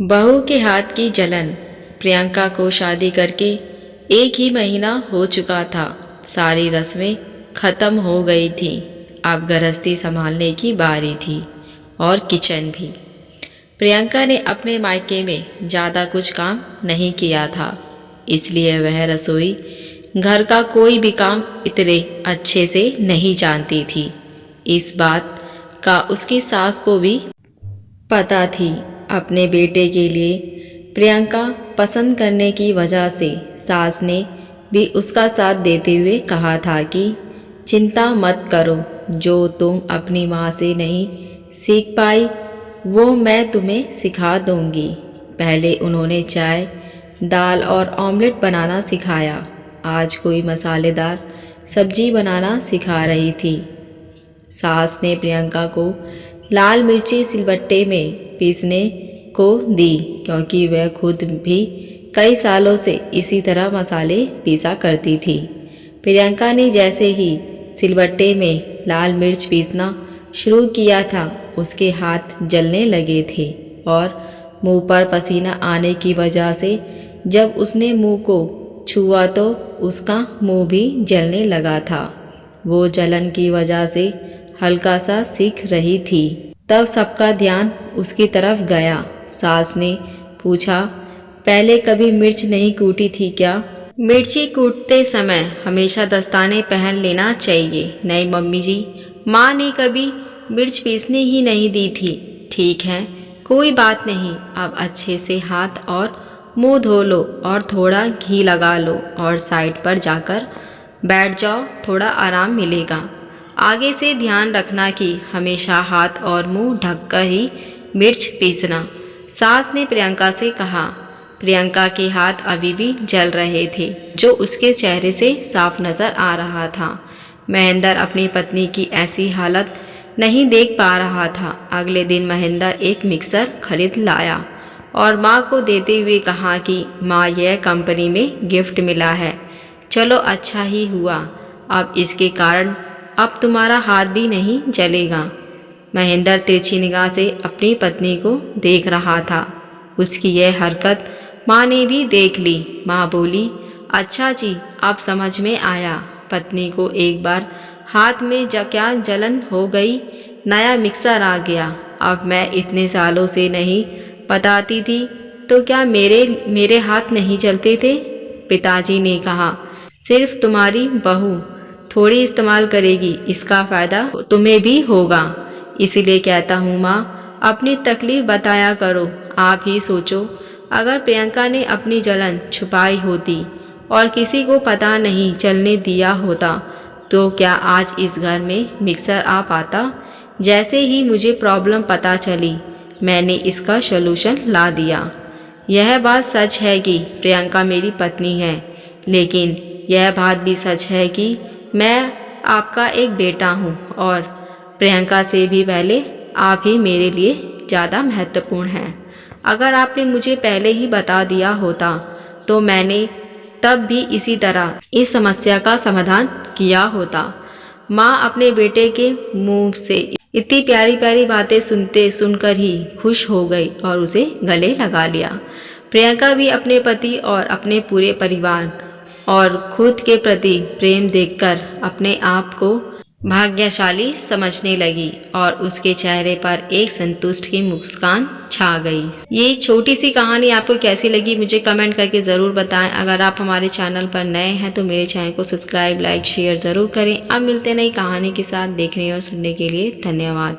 बहू के हाथ की जलन। प्रियंका को शादी करके 1 ही महीना हो चुका था। सारी रस्में खत्म हो गई थी। अब गृहस्थी संभालने की बारी थी और किचन भी। प्रियंका ने अपने मायके में ज़्यादा कुछ काम नहीं किया था, इसलिए वह रसोई घर का कोई भी काम इतने अच्छे से नहीं जानती थी। इस बात का उसकी सास को भी पता थी। अपने बेटे के लिए प्रियंका पसंद करने की वजह से सास ने भी उसका साथ देते हुए कहा था कि चिंता मत करो, जो तुम अपनी माँ से नहीं सीख पाई वो मैं तुम्हें सिखा दूंगी। पहले उन्होंने चाय, दाल और ऑमलेट बनाना सिखाया। आज कोई मसालेदार सब्जी बनाना सिखा रही थी। सास ने प्रियंका को लाल मिर्ची सिलबट्टे में पीसने को दी, क्योंकि वह खुद भी कई सालों से इसी तरह मसाले पीसा करती थी। प्रियंका ने जैसे ही सिलबट्टे में लाल मिर्च पीसना शुरू किया था, उसके हाथ जलने लगे थे और मुंह पर पसीना आने की वजह से जब उसने मुंह को छुआ तो उसका मुंह भी जलने लगा था। वो जलन की वजह से हल्का सा सीख रही थी। तब सबका ध्यान उसकी तरफ गया। सास ने पूछा, पहले कभी मिर्च नहीं कूटी थी क्या? मिर्ची कूटते समय हमेशा दस्ताने पहन लेना चाहिए। नहीं मम्मी जी, माँ ने कभी मिर्च पीसने ही नहीं दी थी। ठीक है, कोई बात नहीं। अब अच्छे से हाथ और मुंह धो लो और थोड़ा घी लगा लो और साइड पर जाकर बैठ जाओ, थोड़ा आराम मिलेगा। आगे से ध्यान रखना कि हमेशा हाथ और मुंह ढककर ही मिर्च पीसना, सास ने प्रियंका से कहा। प्रियंका के हाथ अभी भी जल रहे थे, जो उसके चेहरे से साफ नजर आ रहा था। महेंद्र अपनी पत्नी की ऐसी हालत नहीं देख पा रहा था। अगले दिन महेंद्र एक मिक्सर खरीद लाया और माँ को देते हुए कहा कि माँ, यह कंपनी में गिफ्ट मिला है। चलो अच्छा ही हुआ, अब इसके कारण अब तुम्हारा हाथ भी नहीं जलेगा। महेंद्र तिरछी निगाह से अपनी पत्नी को देख रहा था। उसकी यह हरकत माँ ने भी देख ली। माँ बोली, अच्छा जी, अब समझ में आया। पत्नी को एक बार हाथ में क्या जलन हो गई। नया मिक्सर आ गया। अब मैं इतने सालों से नहीं बताती थी तो क्या मेरे हाथ नहीं चलते थे? पिताजी ने कहा, सिर्फ तुम्हारी बहू थोड़ी इस्तेमाल करेगी, इसका फ़ायदा तुम्हें भी होगा। इसीलिए कहता हूँ माँ, अपनी तकलीफ़ बताया करो। आप ही सोचो, अगर प्रियंका ने अपनी जलन छुपाई होती और किसी को पता नहीं चलने दिया होता तो क्या आज इस घर में मिक्सर आ पाता? जैसे ही मुझे प्रॉब्लम पता चली, मैंने इसका सलूशन ला दिया। यह बात सच है कि प्रियंका मेरी पत्नी है, लेकिन यह बात भी सच है कि मैं आपका एक बेटा हूँ और प्रियंका से भी पहले आप ही मेरे लिए ज़्यादा महत्वपूर्ण हैं। अगर आपने मुझे पहले ही बता दिया होता तो मैंने तब भी इसी तरह इस समस्या का समाधान किया होता। माँ अपने बेटे के मुंह से इतनी प्यारी प्यारी बातें सुनकर ही खुश हो गई और उसे गले लगा लिया। प्रियंका भी अपने पति और अपने पूरे परिवार और खुद के प्रति प्रेम देखकर अपने आप को भाग्यशाली समझने लगी और उसके चेहरे पर एक संतुष्ट की मुस्कान छा गई। ये छोटी सी कहानी आपको कैसी लगी मुझे कमेंट करके ज़रूर बताएं। अगर आप हमारे चैनल पर नए हैं तो मेरे चैनल को सब्सक्राइब, लाइक, शेयर ज़रूर करें। अब मिलते नई कहानी के साथ। देखने और सुनने के लिए धन्यवाद।